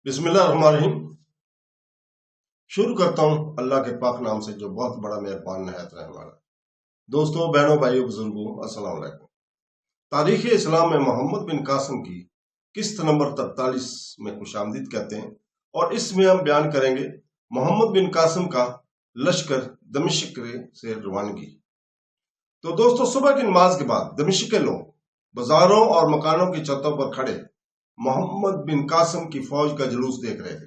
बिस्मिल्लाहिर्रहमानिर्रहीम। शुरू करता हूँ अल्लाह के पाक नाम से जो बहुत बड़ा मेहरबान नहायत रहने वाला है। दोस्तों, बहनों, भाइयों, बुजुर्गों, अस्सलाम वालेकुम। तारीख इस्लाम में मोहम्मद बिन कासिम की किस्त नंबर 43 में खुशामदीद कहते हैं और इसमें हम बयान करेंगे मोहम्मद बिन कासिम का लश्कर दमिश्क से रवानगी। तो दोस्तों, सुबह की नमाज के बाद दमिश्क के लोग बाजारों और मकानों की छतों पर खड़े मोहम्मद बिन कासिम की फौज का जुलूस देख रहे थे।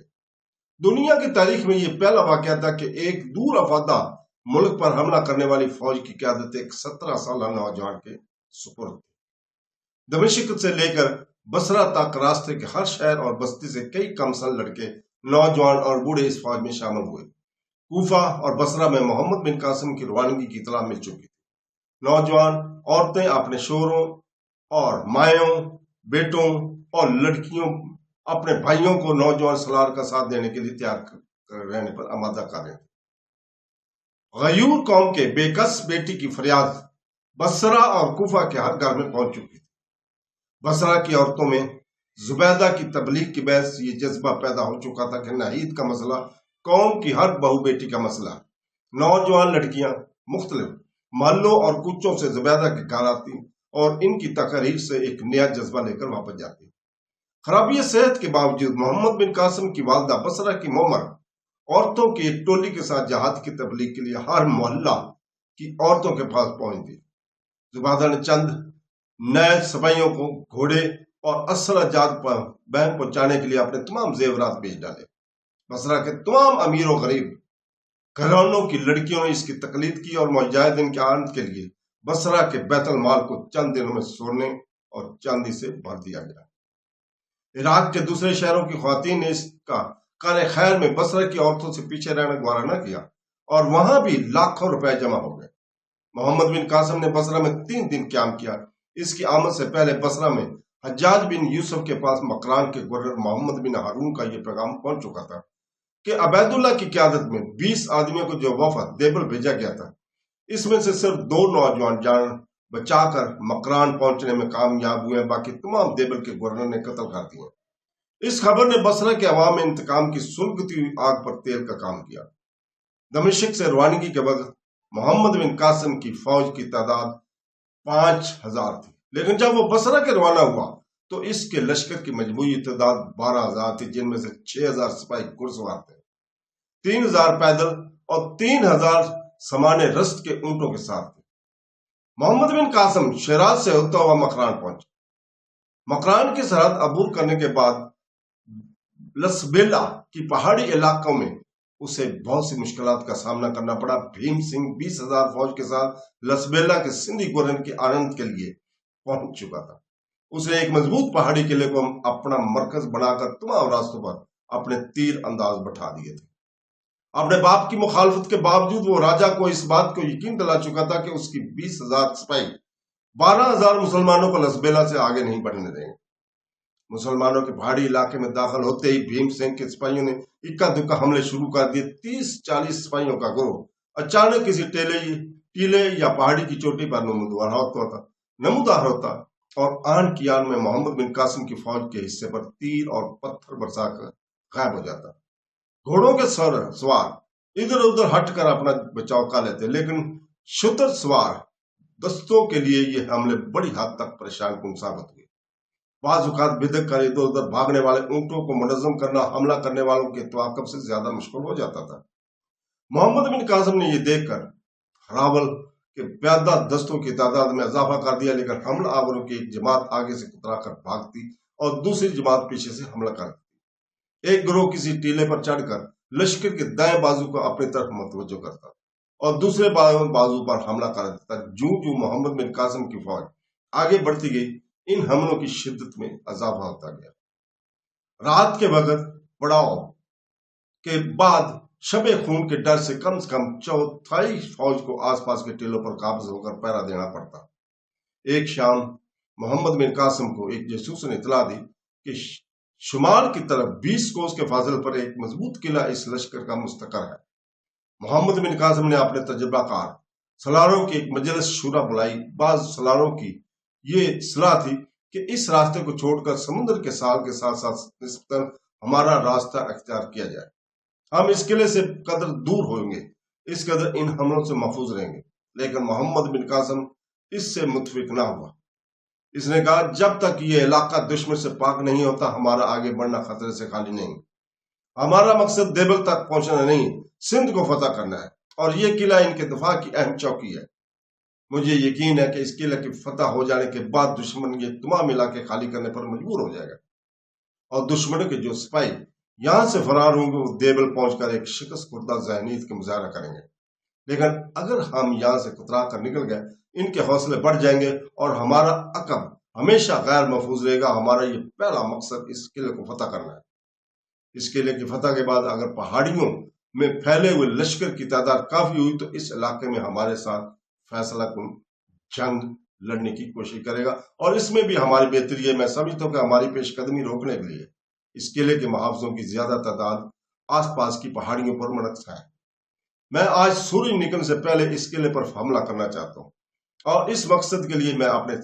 दुनिया की तारीख में यह पहला वाकया था कि एक दूर अफादा मुल्क पर हमला करने वाली फौज की क़यादत एक 17 साल नौजवान के सुपुर्द थी। दमिश्क से लेकर बसरा तक रास्ते के हर शहर और बस्ती से कई कमसल लड़के, नौजवान और बूढ़े इस फौज में शामिल हुए। कूफा और बसरा में मोहम्मद बिन कासिम की रवानगी की इतला मिल चुकी थी। नौजवान औरतें अपने शोहरों और मायों, बेटों और लड़कियों, अपने भाइयों को नौजवान सलार का साथ देने के लिए तैयार रहने पर आमादा कर रहे थे। गयूर कौम के बेकस बेटी की फरियाद बसरा और कूफा के हर घर में पहुंच चुकी थी। बसरा की औरतों में जुबैदा की तबलीग की बहस ये जज्बा पैदा हो चुका था कि नाहीद का मसला कौम की हर बहू बेटी का मसला। नौजवान लड़कियां मुख्तलिफ महलों और कुचों से जुबैदा के घर आती और इनकी तकरीर से एक नया जज्बा लेकर वापस जाती। खराबी सेहत के बावजूद मोहम्मद बिन कासिम की वालदा बसरा की मोमर औरतों की एक टोली के साथ जहाद की तबलीग के लिए हर मोहल्ला की औरतों के पास पहुंच गई। जुबैदा ने चंद नए सिपाहियों को घोड़े और असला जात पर बहन पहुंचाने के लिए अपने तमाम जेवरात बेच डाले। बसरा के तमाम अमीर और गरीब घरानों की लड़कियों ने इसकी तकलीद की और मुजाहिदीन के आनंद के लिए बसरा के बैतुल माल को चंद दिनों में सोने और चांदी से भर दिया गया। इराक के दूसरे शहरों की ख्वातीन ने इसका कारे खैर में बसरा की औरतों से पीछे रहना गवारा न किया और वहां भी लाखों रुपए जमा हो गए। मोहम्मद बिन कासिम ने बसरा में 3 दिन क्याम किया। इसकी आमद से पहले बसरा में हज्जाज बिन यूसुफ के पास मकरान के गवर्नर मोहम्मद बिन हारून का यह पैगाम पहुंच चुका था कि अबैदुल्ला की क्यादत में 20 आदमियों को जो वफद देबल भेजा गया था, इसमें से सिर्फ 2 नौजवान जान बचाकर मकरान पहुंचने में कामयाब हुए, बाकी तमाम देबल के गवर्नर ने कत्ल कर दिए। इस खबर ने बसरा के अवाम में इंतकाम की सुलगती हुई आग पर तेल का काम किया। दमिश्क से रवानगी के वक्त मोहम्मद बिन कासिम की फौज की तादाद 5000 थी, लेकिन जब वो बसरा के रवाना हुआ तो इसके लश्कर की मजमूई तादाद 12000 थी, जिनमें से 6000 सिपाही घुड़सवार थे, 3000 पैदल और 3000 समाने रस्त के ऊंटों के साथ थे। मोहम्मद बिन कासिम शिराज से होता हुआ मकरान पहुंचे। मकरान की सरहद अबूर करने के बाद लसबेला की पहाड़ी इलाकों में उसे बहुत सी मुश्किलात का सामना करना पड़ा। भीम सिंह 20,000 फौज के साथ लसबेला के सिंधी गवर्नर के आनंद के लिए पहुंच चुका था। उसने एक मजबूत पहाड़ी किले को अपना मरकज बनाकर तमाम रास्तों पर अपने तीर अंदाज बैठा दिए थे। अपने बाप की मुखालफत के बावजूद वो राजा को इस बात को यकीन दिला चुका था कि उसकी 20,000 सिपाही 12,000 मुसलमानों को लसबेला से आगे नहीं बढ़ने देंगे। मुसलमानों के पहाड़ी इलाके में दाखिल होते ही भीम सिंह के सिपाहियों ने इक्का दुक्का हमले शुरू कर दिए। 30-40 सिपाहियों का गिरोह अचानक किसी टीले या पहाड़ी की चोटी पर नमूदार होता और आन की आन में मोहम्मद बिन कासिम की फौज के हिस्से पर तीर और पत्थर बरसाकर गायब हो जाता। घोड़ों के सवार इधर उधर हटकर अपना बचाव कर लेते, लेकिन शुतर सवार दस्तों के लिए ये हमले बड़ी हद तक परेशान कुन साबित हुए। बाजुकात बिदक कर इधर उधर भागने वाले ऊंटों को मुनज़्ज़म करना हमला करने वालों के तवाक्कुफ से ज्यादा मुश्किल हो जाता था। मोहम्मद बिन कासिम ने यह देखकर रावल के प्यादा दस्तों की तादाद में इजाफा कर दिया, लेकिन हमला आवरों की एक जमात आगे से कुतरा कर भागती और दूसरी जमात पीछे से हमला करती। एक गिरोह किसी टीले पर चढ़कर लश्कर के दाएं बाजू को अपनी तरफ मुतवज्जो करता और दूसरे बाजू पर हमला कर देता। जूं मोहम्मद बिन कासिम की फौज आगे बढ़ती गई, इन हमलों की शिद्दत में इजाफा होता गया। रात के वक्त पड़ाव के बाद शबे खून के डर से कम चौथाई फौज को आसपास के टीलों पर काबिज होकर पहरा देना पड़ता। एक शाम मोहम्मद बिन कासिम को एक जासूस ने इतला दी कि शुमाल की तरफ 20 कोस के फाजिल पर एक मजबूत किला इस लश्कर का मुस्तकर है। मोहम्मद बिन कासिम ने अपने तजुर्बाकार सलारों की एक मजलिस शुरा बुलाई। बाज सलारों की ये सलाह थी कि इस रास्ते को छोड़कर समुद्र के साल के साथ साथ निस्बतन ہمارا راستہ اختیار کیا جائے۔ ہم اس قلعے سے قدر دور ہوں گے، اس قدر ان حملوں سے محفوظ رہیں گے۔ لیکن محمد بن قاسم اس سے متفق نہ ہوا۔ اس نے کہا جب تک یہ علاقہ دشمن سے پاک نہیں ہوتا ہمارا آگے بڑھنا خطرے سے خالی نہیں۔ ہمارا مقصد دیبل تک پہنچنا نہیں، سندھ کو فتح کرنا ہے، اور یہ قلعہ ان کے دفاع کی اہم چوکی ہے۔ مجھے یقین ہے کہ اس قلعے کی فتح ہو جانے کے بعد دشمن یہ تمام علاقے خالی کرنے پر مجبور ہو جائے گا، اور دشمنوں کے جو سپاہی یہاں سے فرار ہوں گے وہ دیبل پہنچ کر ایک شکست خوردہ ذہنیت کا مظاہرہ کریں گے۔ لیکن اگر ہم یہاں سے کترا کر نکل گئے ان کے حوصلے بڑھ جائیں گے اور ہمارا عقب ہمیشہ غیر محفوظ رہے گا۔ ہمارا یہ پہلا مقصد اس قلعے کو فتح کرنا ہے۔ اس قلعے کی فتح کے بعد اگر پہاڑیوں میں پھیلے ہوئے لشکر کی تعداد کافی ہوئی تو اس علاقے میں ہمارے ساتھ فیصلہ کن جنگ لڑنے کی کوشش کرے گا، اور اس میں بھی ہماری بہتری ہے۔ میں سمجھتا ہوں کہ ہماری پیش قدمی روکنے کے لیے اس قلعے کے محافظوں کی زیادہ تعداد آس پاس کی پہاڑیوں پر منعقد ہے۔ میں آج سورج نکلنے سے پہلے اس قلعے پر حملہ کرنا چاہتا ہوں، اور اس مقصد کے لیے میں اپنے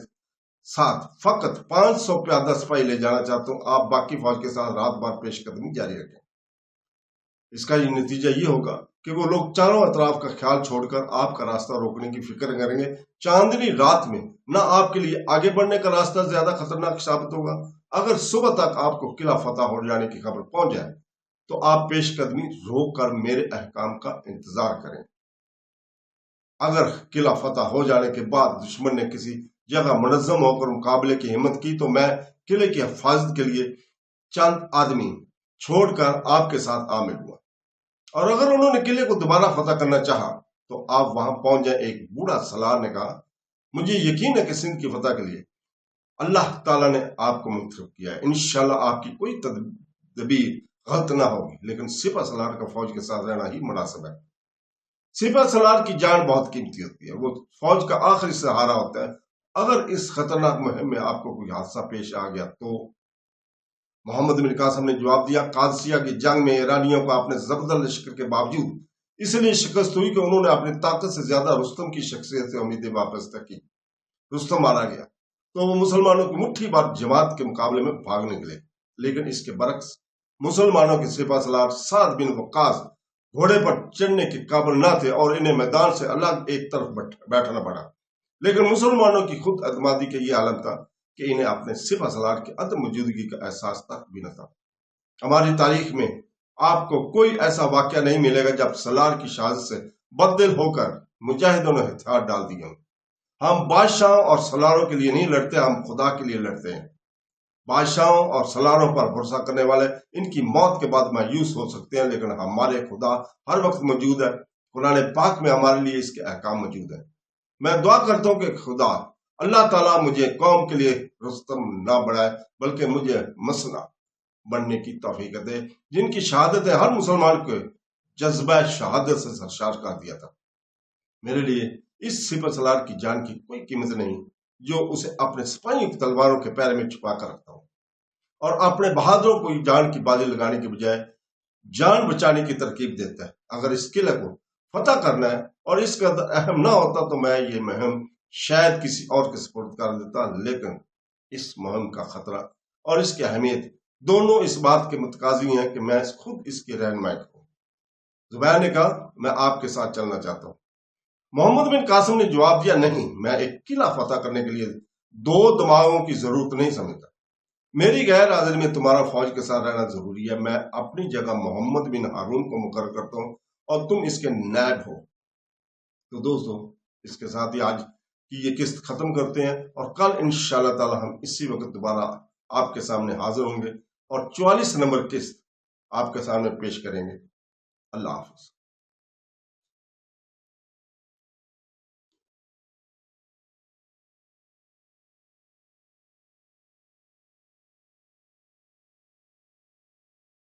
ساتھ فقط 500 پیادہ سپاہی لے جانا چاہتا ہوں۔ آپ باقی فوج کے ساتھ رات بھر پیش قدمی جاری رکھیں۔ اس کا یہ نتیجہ یہ ہوگا کہ وہ لوگ چاروں اطراف کا خیال چھوڑ کر آپ کا راستہ روکنے کی فکر کریں گے۔ چاندنی رات میں نہ آپ کے لیے آگے بڑھنے کا راستہ زیادہ خطرناک ثابت ہوگا۔ اگر صبح تک آپ کو قلعہ فتح ہو جانے کی خبر پہنچ جائے تو آپ پیش قدمی روک کر میرے احکام کا انتظار کریں۔ اگر قلعہ فتح ہو جانے کے بعد دشمن نے کسی جگہ منظم ہو کر مقابلے کی ہمت کی تو میں قلعے کی حفاظت کے لیے چند آدمی چھوڑ کر آپ کے ساتھ آ ملوں گا، اور اگر انہوں نے قلعے کو دوبارہ فتح کرنا چاہا تو آپ وہاں پہنچ جائیں۔ ایک بوڑھا سالار نے کہا مجھے یقین ہے کہ سندھ کی فتح کے لیے اللہ تعالیٰ نے آپ کو منتخب کیا ہے۔ انشاءاللہ آپ کی کوئی تدبیر غلط نہ ہوگی، لیکن سپہ سالار کا فوج کے ساتھ رہنا ہی مناسب ہے۔ سپہ سالار کی جان بہت قیمتی ہوتی ہے، وہ فوج کا آخری سہارا ہوتا ہے۔ اگر اس خطرناک مہم میں آپ کو کوئی حادثہ پیش آ گیا تو محمد بن قاسم نے جواب دیا قادسیہ کی جنگ میں ایرانیوں کو اپنے زبردست لشکر کے باوجود اس لیے شکست ہوئی کہ انہوں نے اپنی طاقت سے زیادہ رستم کی شخصیت سے امیدیں وابستہ کی۔ رستم مارا گیا تو وہ مسلمانوں کی مٹھی بھر جماعت کے مقابلے میں بھاگ نکلے، لیکن اس کے برعکس مسلمانوں کے سپہ سالار سعد بن وقاص گھوڑے پر چڑھنے کے قابل نہ تھے اور انہیں میدان سے الگ ایک طرف بیٹھنا پڑا۔ لیکن مسلمانوں کی خود اعتمادی کا یہ عالم تھا کہ انہیں اپنے سپہ سالار کی عدم موجودگی کا احساس تک بھی نہ تھا۔ ہماری تاریخ میں آپ کو کوئی ایسا واقعہ نہیں ملے گا جب سالار کی شہادت سے بددل ہو کر مجاہدوں نے ہتھیار ڈال دیے ہوں۔ ہم بادشاہوں اور سالاروں کے لیے نہیں لڑتے، ہم خدا کے لیے لڑتے ہیں۔ بادشاہوں اور سالاروں پر بھروسہ کرنے والے ان کی موت کے بعد مایوس ہو سکتے ہیں، لیکن ہمارے خدا ہر وقت موجود ہے۔ قرآن پاک میں ہمارے لیے اس کے احکام موجود ہیں۔ میں دعا کرتا ہوں کہ خدا اللہ تعالیٰ مجھے قوم کے لیے رستم نہ بڑھائے بلکہ مجھے مسئلہ بننے کی توفیق دے، جن کی شہادت ہر مسلمان کو جذبہ شہادت سے سرشار کر دیا تھا۔ میرے لیے اس سپہ سالار کی جان کی کوئی قیمت نہیں جو اسے اپنے سپاہیوں کی تلواروں کے پیرے میں چھپا کر رکھتا ہوں، اور اپنے بہادروں کو جان کی بازی لگانے کے بجائے جان بچانے کی ترکیب دیتا ہے۔ اگر اس قلعے کو فتح کرنا ہے اور اس کا اہم نہ ہوتا تو میں یہ مہم شاید کسی اور کے سپرد کر دیتا، لیکن اس مہم کا خطرہ اور اس کی اہمیت دونوں اس بات کے متقاضی ہیں کہ میں خود اس کی رہنمائی کروں۔ زبیر نے کہا میں آپ کے ساتھ چلنا چاہتا ہوں۔ محمد بن قاسم نے جواب دیا نہیں، میں ایک قلعہ فتح کرنے کے لیے دو دماغوں کی ضرورت نہیں سمجھتا۔ میری غیر حاضری میں تمہارا فوج کے ساتھ رہنا ضروری ہے۔ میں اپنی جگہ محمد بن ہارون کو مقرر کرتا ہوں اور تم اس کے نائب ہو۔ تو دوستو اس کے ساتھ ہی آج کی یہ قسط ختم کرتے ہیں، اور کل انشاءاللہ تعالی ہم اسی وقت دوبارہ آپ کے سامنے حاضر ہوں گے اور 44 نمبر قسط آپ کے سامنے پیش کریں گے۔ اللہ حافظ۔